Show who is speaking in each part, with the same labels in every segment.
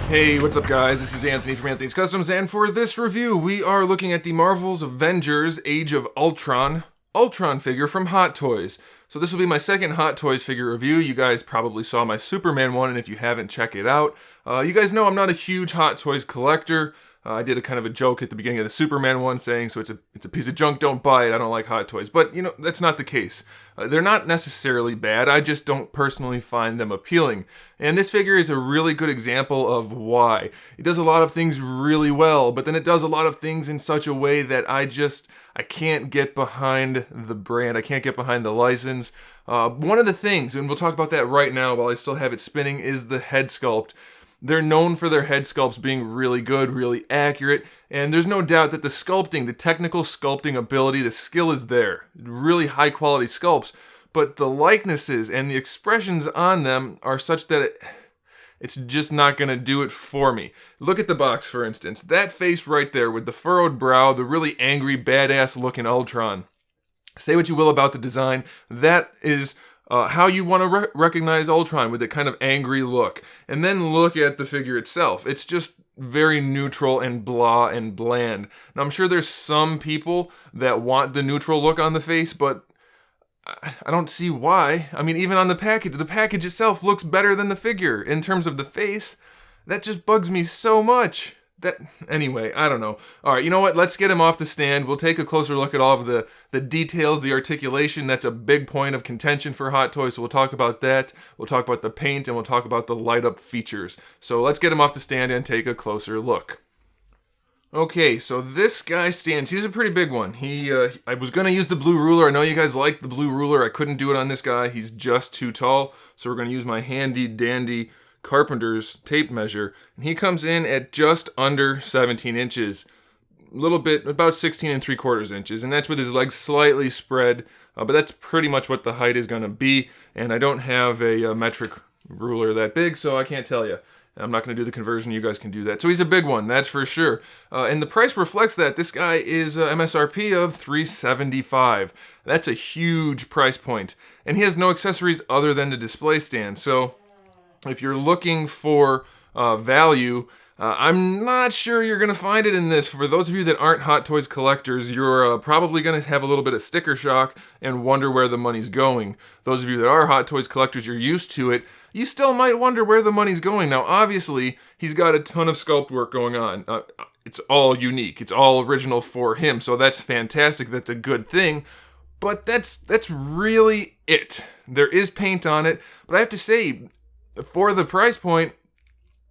Speaker 1: Hey, what's up guys? This is Anthony from Anthony's Customs, and for this review, we are looking at the Marvel's Avengers Age of Ultron figure from Hot Toys. So this will be my second Hot Toys figure review. You guys probably saw my Superman one, and if you haven't, check it out. You guys know I'm not a huge Hot Toys collector. I did a kind of a joke at the beginning of the Superman one saying, so it's a piece of junk, don't buy it, I don't like Hot Toys. But, you know, that's not the case. They're not necessarily bad, I just don't personally find them appealing. And this figure is a really good example of why. It does a lot of things really well, but then it does a lot of things in such a way that I can't get behind the brand, I can't get behind the license. One of the things, and we'll talk about that right now while I still have it spinning, is the head sculpt. They're known for their head sculpts being really good, really accurate, and there's no doubt that the sculpting, the technical sculpting ability, the skill is there. Really high quality sculpts, but the likenesses and the expressions on them are such that it's just not going to do it for me. Look at the box, for instance. That face right there with the furrowed brow, the really angry, badass looking Ultron. Say what you will about the design, that is how you want to recognize Ultron, with a kind of angry look. And then look at the figure itself. It's just very neutral and blah and bland. Now I'm sure there's some people that want the neutral look on the face, but I don't see why. I mean, even on the package itself looks better than the figure in terms of the face. That just bugs me so much. Anyway, I don't know. Alright, you know what? Let's get him off the stand. We'll take a closer look at all of the details, the articulation. That's a big point of contention for Hot Toys, so we'll talk about that. We'll talk about the paint, and we'll talk about the light-up features. So let's get him off the stand and take a closer look. Okay, so this guy stands. He's a pretty big one. I was going to use the blue ruler. I know you guys like the blue ruler. I couldn't do it on this guy. He's just too tall, so we're going to use my handy-dandy carpenter's tape measure, and he comes in at just under 17 inches, a little bit, about 16 3/4 inches, and that's with his legs slightly spread, but that's pretty much what the height is going to be. And I don't have a metric ruler that big, so I can't tell you. I'm not going to do the conversion. You guys can do that. So he's a big one, that's for sure. And the price reflects that. This guy is MSRP of $375. That's a huge price point, and he has no accessories other than the display stand. So if you're looking for value, I'm not sure you're going to find it in this. For those of you that aren't Hot Toys collectors, you're probably going to have a little bit of sticker shock and wonder where the money's going. Those of you that are Hot Toys collectors, you're used to it. You still might wonder where the money's going. Now, obviously, he's got a ton of sculpt work going on. It's all unique. It's all original for him, so that's fantastic. That's a good thing. But that's really it. There is paint on it, but I have to say, for the price point,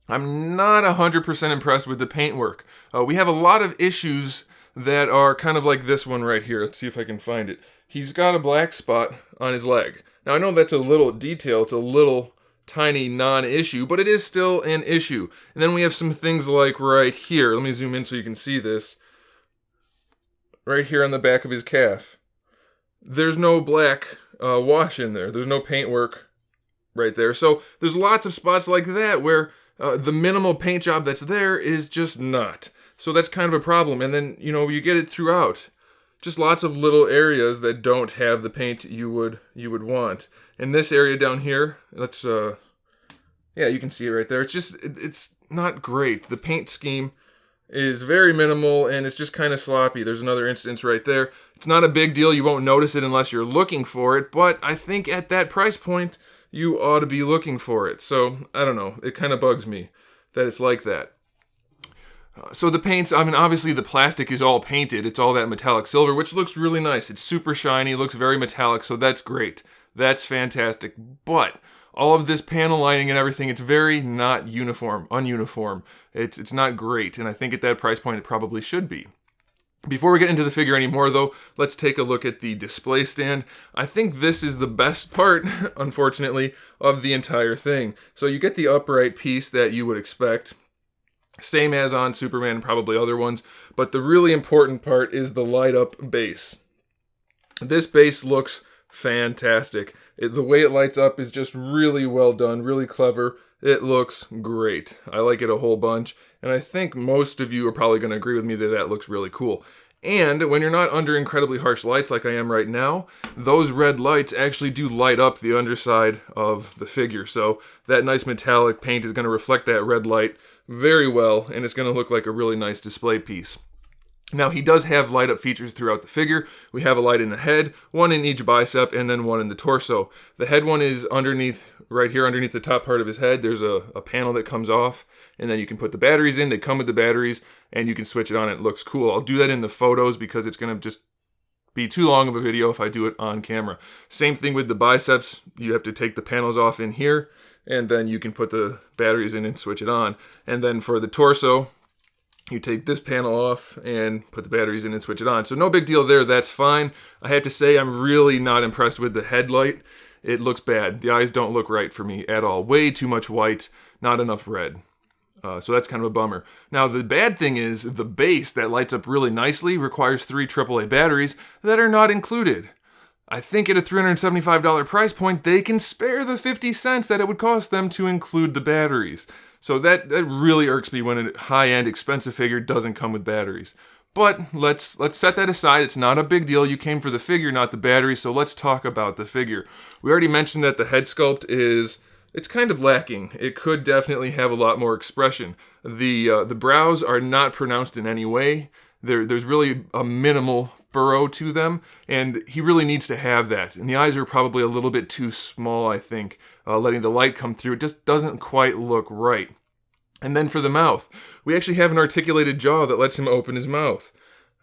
Speaker 1: I'm not 100% impressed with the paintwork. We have a lot of issues that are kind of like this one right here. Let's see if I can find it. He's got a black spot on his leg. Now I know that's a little detail, it's a little tiny non-issue, but it is still an issue. And then we have some things like right here. Let me zoom in so you can see this. Right here on the back of his calf. There's no black wash in there. There's no paintwork right there. So there's lots of spots like that where the minimal paint job that's there is just not. So that's kind of a problem. And then, you know, you get it throughout. Just lots of little areas that don't have the paint you would want. And this area down here, let's yeah, you can see it right there. It's not great. The paint scheme is very minimal, and it's just kind of sloppy. There's another instance right there. It's not a big deal. You won't notice it unless you're looking for it, but I think at that price point, you ought to be looking for it. So, I don't know. It kind of bugs me that it's like that. So the paints, I mean, obviously the plastic is all painted. It's all that metallic silver, which looks really nice. It's super shiny, looks very metallic, so that's great. That's fantastic. But all of this panel lining and everything, it's very not ununiform. It's not great, and I think at that price point it probably should be. Before we get into the figure anymore, though, let's take a look at the display stand. I think this is the best part, unfortunately, of the entire thing. So you get the upright piece that you would expect, same as on Superman and probably other ones, but the really important part is the light-up base. This base looks fantastic. The way it lights up is just really well done, really clever. It looks great. I like it a whole bunch, and I think most of you are probably going to agree with me that that looks really cool. And when you're not under incredibly harsh lights like I am right now, those red lights actually do light up the underside of the figure. So that nice metallic paint is going to reflect that red light very well, and it's going to look like a really nice display piece. Now, he does have light up features throughout the figure. We have a light in the head, one in each bicep, and then one in the torso. The head one is underneath, right here underneath the top part of his head. There's a panel that comes off, and then you can put the batteries in. They come with the batteries, and you can switch it on. It looks cool. I'll do that in the photos because it's going to just be too long of a video if I do it on camera. Same thing with the biceps. You have to take the panels off in here, and then you can put the batteries in and switch it on. And then for the torso, you take this panel off and put the batteries in and switch it on. So no big deal there, that's fine. I have to say I'm really not impressed with the headlight. It looks bad. The eyes don't look right for me at all. Way too much white, not enough red. So that's kind of a bummer. Now the bad thing is the base that lights up really nicely requires 3 AAA batteries that are not included. I think at a $375 price point, they can spare the 50 cents that it would cost them to include the batteries. So that really irks me when a high-end expensive figure doesn't come with batteries. But let's set that aside. It's not a big deal. You came for the figure, not the battery, so let's talk about the figure. We already mentioned that the head sculpt it's kind of lacking. It could definitely have a lot more expression. The brows are not pronounced in any way. There's really a minimal furrow to them, and he really needs to have that. And the eyes are probably a little bit too small, I think. Letting the light come through, it just doesn't quite look right. And then for the mouth, we actually have an articulated jaw that lets him open his mouth.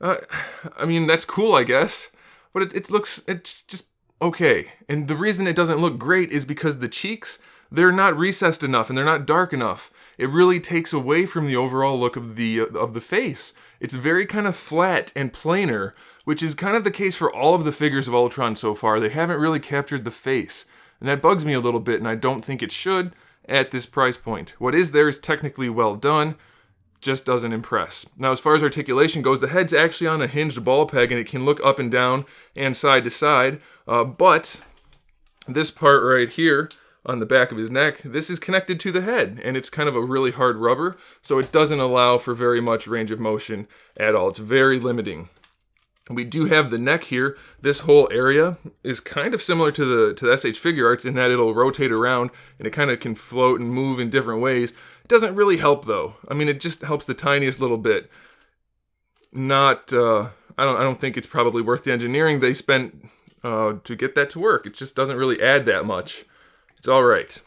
Speaker 1: I mean, that's cool, I guess, but it's just okay. And the reason it doesn't look great is because the cheeks, they're not recessed enough and they're not dark enough. It really takes away from the overall look of the face. It's very kind of flat and plainer, which is kind of the case for all of the figures of Ultron so far. They haven't really captured the face. And that bugs me a little bit, and I don't think it should at this price point. What is there is technically well done, just doesn't impress. Now, as far as articulation goes, the head's actually on a hinged ball peg, and it can look up and down and side to side, but this part right here on the back of his neck, this is connected to the head, and it's kind of a really hard rubber, so it doesn't allow for very much range of motion at all. It's very limiting. We do have the neck here. This whole area is kind of similar to the SH Figure Arts in that it'll rotate around and it kind of can float and move in different ways. It doesn't really help though. I mean, it just helps the tiniest little bit. I don't think it's probably worth the engineering they spent to get that to work. It just doesn't really add that much. It's all right.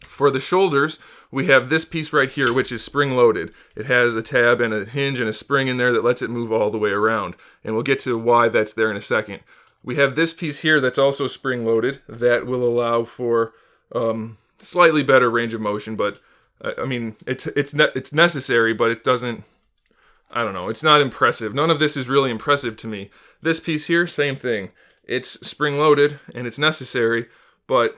Speaker 1: For the shoulders, we have this piece right here, which is spring-loaded. It has a tab and a hinge and a spring in there that lets it move all the way around. And we'll get to why that's there in a second. We have this piece here that's also spring-loaded that will allow for slightly better range of motion, but I mean, it's necessary, but it doesn't, I don't know, it's not impressive. None of this is really impressive to me. This piece here, same thing. It's spring-loaded and it's necessary, but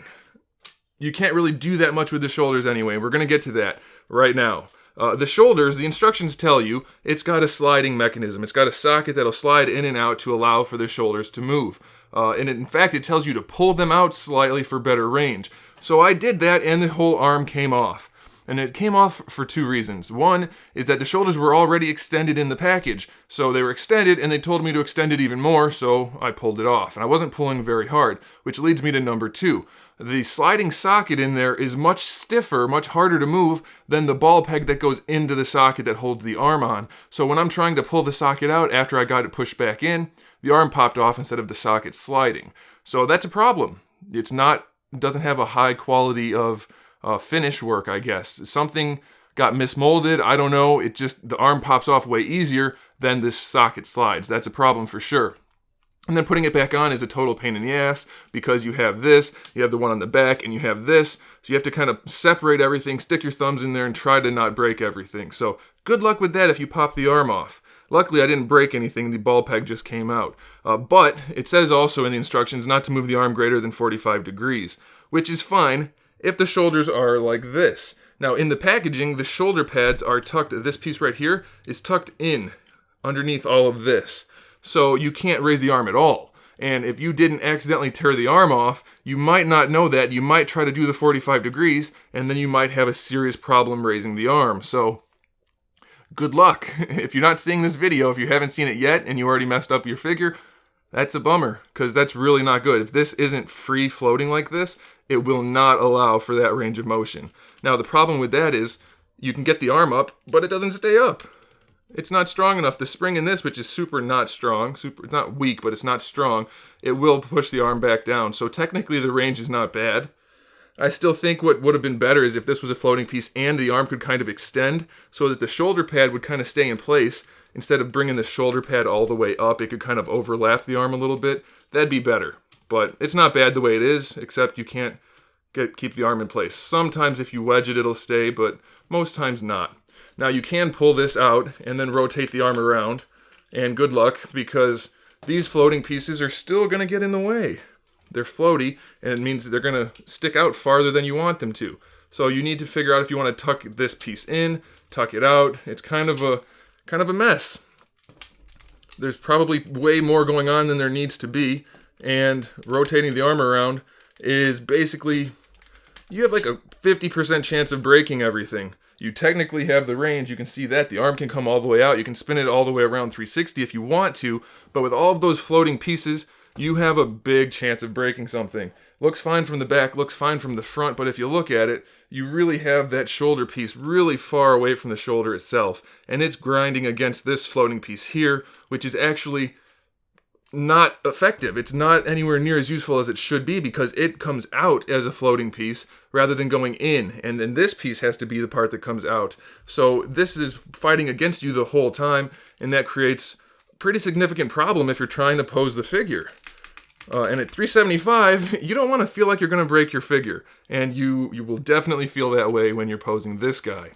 Speaker 1: you can't really do that much with the shoulders anyway. We're going to get to that right now. The shoulders, the instructions tell you, it's got a sliding mechanism. It's got a socket that'll slide in and out to allow for the shoulders to move. In fact, it tells you to pull them out slightly for better range. So I did that and the whole arm came off. And it came off for 2 reasons. One is that the shoulders were already extended in the package. So they were extended and they told me to extend it even more, so I pulled it off. And I wasn't pulling very hard, which leads me to number 2. The sliding socket in there is much stiffer, much harder to move than the ball peg that goes into the socket that holds the arm on. So when I'm trying to pull the socket out after I got it pushed back in, the arm popped off instead of the socket sliding. So that's a problem. It doesn't have a high quality of finish work, I guess. Something got mismolded, I don't know. The arm pops off way easier than this socket slides. That's a problem for sure. And then putting it back on is a total pain in the ass because you have this, you have the one on the back, and you have this. So you have to kind of separate everything, stick your thumbs in there, and try to not break everything. So good luck with that if you pop the arm off. Luckily, I didn't break anything. The ball peg just came out. But it says also in the instructions not to move the arm greater than 45 degrees, which is fine if the shoulders are like this. Now, in the packaging, the shoulder pads are tucked. This piece right here is tucked in underneath all of this. So you can't raise the arm at all. And if you didn't accidentally tear the arm off, you might not know that. You might try to do the 45 degrees, and then you might have a serious problem raising the arm. So good luck. If you're not seeing this video, if you haven't seen it yet and you already messed up your figure, that's a bummer, because that's really not good. If this isn't free floating like this, it will not allow for that range of motion. Now, the problem with that is you can get the arm up, but it doesn't stay up. It's not strong enough. The spring in this, which is super not strong, it's not weak, but it's not strong, it will push the arm back down. So technically the range is not bad. I still think what would have been better is if this was a floating piece and the arm could kind of extend so that the shoulder pad would kind of stay in place. Instead of bringing the shoulder pad all the way up, it could kind of overlap the arm a little bit. That'd be better. But it's not bad the way it is, except you can't keep the arm in place. Sometimes if you wedge it, it'll stay, but most times not. Now you can pull this out and then rotate the arm around, and good luck, because these floating pieces are still going to get in the way. They're floaty, and it means they're going to stick out farther than you want them to. So you need to figure out if you want to tuck this piece in, tuck it out. It's kind of a mess. There's probably way more going on than there needs to be, and rotating the arm around is basically, you have like a 50% chance of breaking everything. You technically have the range, you can see that. The arm can come all the way out, you can spin it all the way around 360 if you want to, but with all of those floating pieces, you have a big chance of breaking something. Looks fine from the back, looks fine from the front, but if you look at it, you really have that shoulder piece really far away from the shoulder itself, and it's grinding against this floating piece here, which is actually not effective. It's not anywhere near as useful as it should be because it comes out as a floating piece rather than going in, and then this piece has to be the part that comes out. So this is fighting against you the whole time, and that creates a pretty significant problem if you're trying to pose the figure. And at $375, you don't want to feel like you're going to break your figure, and you will definitely feel that way when you're posing this guy.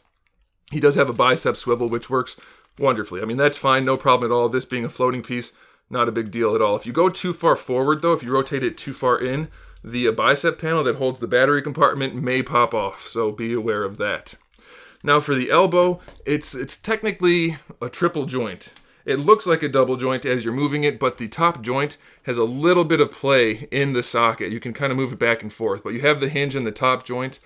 Speaker 1: He does have a bicep swivel, which works wonderfully. I mean, that's fine, no problem at all. This being a floating piece, not a big deal at all. If you go too far forward, though, if you rotate it too far in, the bicep panel that holds the battery compartment may pop off, so be aware of that. Now for the elbow, it's technically a triple joint. It looks like a double joint as you're moving it, but the top joint has a little bit of play in the socket. You can kind of move it back and forth, but you have the hinge in the top joint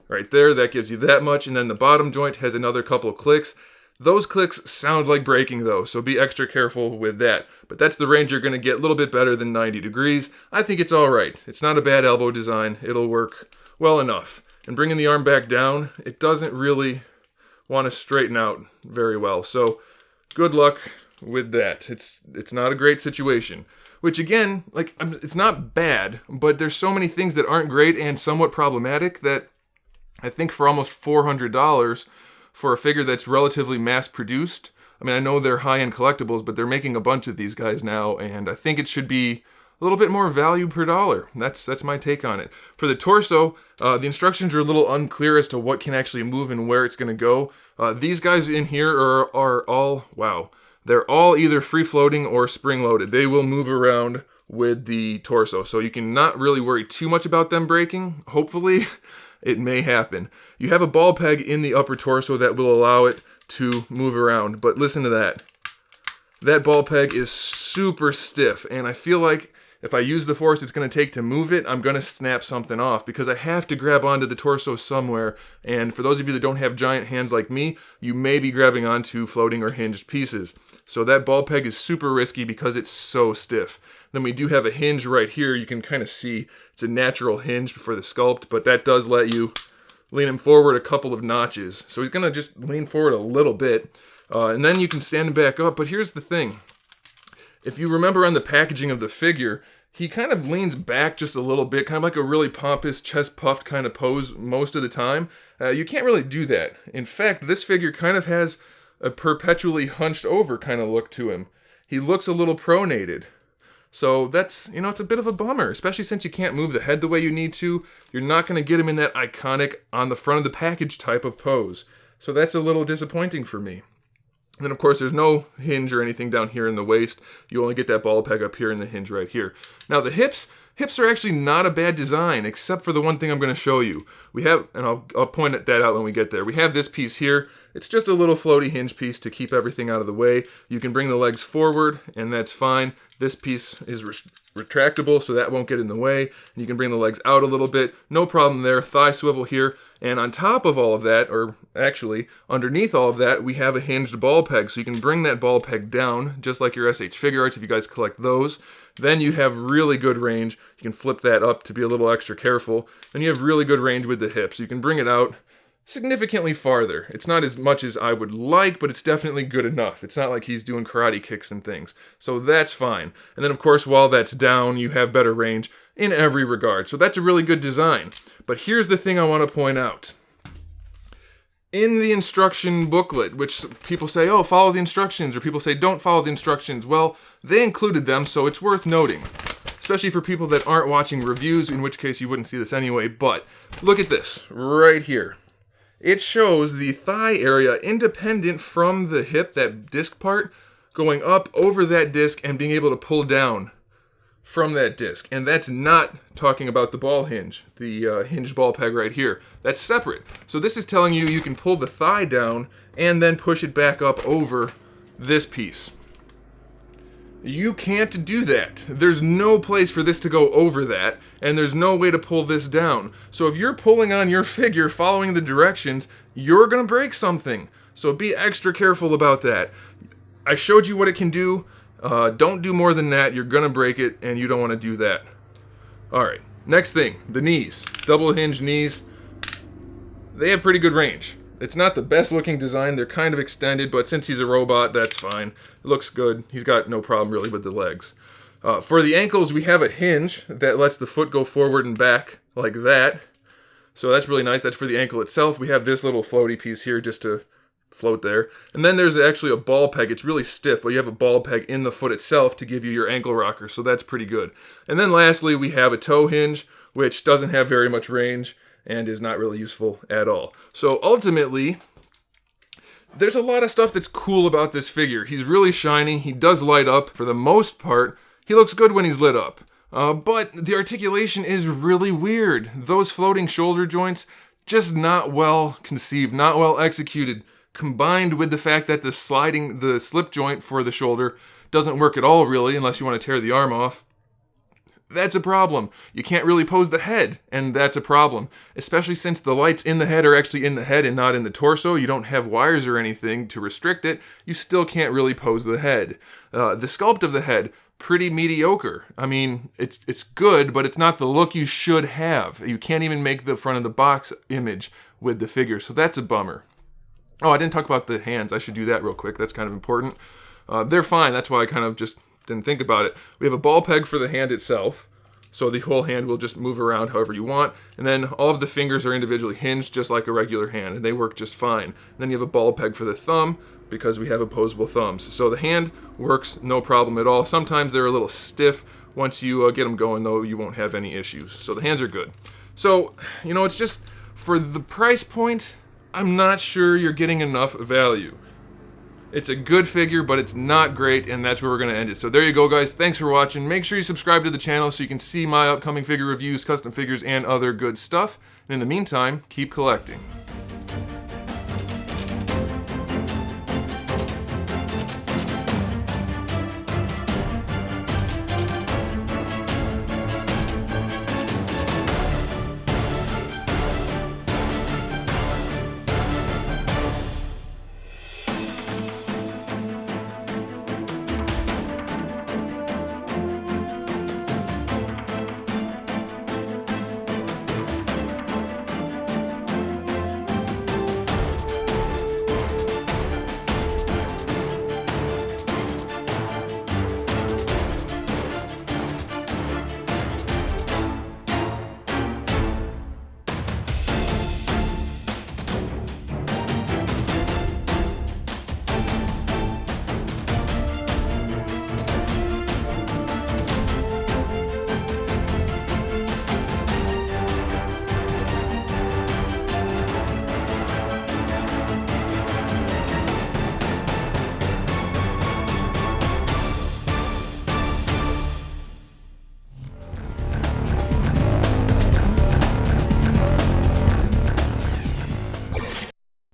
Speaker 1: right there. That gives you that much, and then the bottom joint has another couple of clicks. Those clicks sound like breaking though, so be extra careful with that. But that's the range you're going to get, a little bit better than 90 degrees. I think it's all right. It's not a bad elbow design. It'll work well enough. And bringing the arm back down, it doesn't really want to straighten out very well. So good luck with that. It's not a great situation. Which again, like, it's not bad, but there's so many things that aren't great and somewhat problematic that I think for almost $400, for a figure that's relatively mass-produced. I mean, I know they're high-end collectibles, but they're making a bunch of these guys now, and I think it should be a little bit more value per dollar. That's my take on it. For the torso, the instructions are a little unclear as to what can actually move and where it's going to go. These guys in here are all, wow, they're all either free-floating or spring-loaded. They will move around with the torso, so you can not really worry too much about them breaking, hopefully. It may happen. You have a ball peg in the upper torso that will allow it to move around, but listen to that. That ball peg is super stiff, and I feel like if I use the force it's going to take to move it, I'm going to snap something off because I have to grab onto the torso somewhere, and for those of you that don't have giant hands like me, you may be grabbing onto floating or hinged pieces. So that ball peg is super risky because it's so stiff. Then we do have a hinge right here. You can kind of see it's a natural hinge for the sculpt, but that does let you lean him forward a couple of notches. So he's going to just lean forward a little bit, and then you can stand him back up. But here's the thing. If you remember on the packaging of the figure, he kind of leans back just a little bit, kind of like a really pompous, chest-puffed kind of pose most of the time. You can't really do that. In fact, this figure kind of has a perpetually hunched over kind of look to him. He looks a little pronated. So that's, it's a bit of a bummer, especially since you can't move the head the way you need to. You're not going to get him in that iconic on the front of the package type of pose. So that's a little disappointing for me. And then of course there's no hinge or anything down here in the waist. You only get that ball peg up here and the hinge right here. Now the hips are actually not a bad design, except for the one thing I'm going to show you. We have, and I'll point that out when we get there. We have this piece here. It's just a little floaty hinge piece to keep everything out of the way. You can bring the legs forward, and that's fine. This piece is retractable, so that won't get in the way. And you can bring the legs out a little bit. No problem there. Thigh swivel here. And on top of all of that, or actually underneath all of that, we have a hinged ball peg. So you can bring that ball peg down, just like your SH Figure Arts if you guys collect those. Then you have really good range. You can flip that up to be a little extra careful. And you have really good range with the hips. You can bring it out significantly farther. It's not as much as I would like, but it's definitely good enough. It's not like he's doing karate kicks and things. So that's fine. And then of course, while that's down, you have better range in every regard. So that's a really good design. But here's the thing I want to point out. In the instruction booklet, which people say, oh, follow the instructions, or people say, don't follow the instructions. Well, they included them, so it's worth noting. Especially for people that aren't watching reviews, in which case you wouldn't see this anyway. But look at this right here. It shows the thigh area independent from the hip, that disc part, going up over that disc and being able to pull down from that disc. And that's not talking about the ball hinge, the hinged ball peg right here. That's separate. So this is telling you you can pull the thigh down and then push it back up over this piece. You can't do that. There's no place for this to go over that, and there's no way to pull this down. So if you're pulling on your figure following the directions, you're gonna break something. So be extra careful about that. I showed you what it can do. Don't do more than that. You're gonna break it, and you don't wanna do that. All right, next thing, the knees. Double hinge knees. They have pretty good range. It's not the best looking design. They're kind of extended, but since he's a robot, that's fine. It looks good. He's got no problem really with the legs. For the ankles, we have a hinge that lets the foot go forward and back like that. So that's really nice. That's for the ankle itself. We have this little floaty piece here just to float there. And then there's actually a ball peg. It's really stiff, but you have a ball peg in the foot itself to give you your ankle rocker. So that's pretty good. And then lastly, we have a toe hinge, which doesn't have very much range and is not really useful at all. So ultimately, there's a lot of stuff that's cool about this figure. He's really shiny. He does light up. For the most part, he looks good when he's lit up. But the articulation is really weird. Those floating shoulder joints, just not well conceived, not well executed, combined with the fact that the slip joint for the shoulder doesn't work at all really, unless you want to tear the arm off. That's a problem. You can't really pose the head, and that's a problem. Especially since the lights in the head are actually in the head and not in the torso. You don't have wires or anything to restrict it. You still can't really pose the head. The sculpt of the head, pretty mediocre. I mean, it's good, but it's not the look you should have. You can't even make the front of the box image with the figure, so that's a bummer. Oh, I didn't talk about the hands. I should do that real quick. That's kind of important. They're fine. That's why I kind of just didn't think about it. We have a ball peg for the hand itself, so the whole hand will just move around however you want, and then all of the fingers are individually hinged just like a regular hand, and they work just fine. And then you have a ball peg for the thumb because we have opposable thumbs. So the hand works no problem at all. Sometimes they're a little stiff. Once you get them going though, you won't have any issues. So the hands are good. So, you know, it's just, for the price point, I'm not sure you're getting enough value. It's a good figure, but it's not great, and that's where we're going to end it. So there you go, guys. Thanks for watching. Make sure you subscribe to the channel so you can see my upcoming figure reviews, custom figures, and other good stuff. And in the meantime, keep collecting.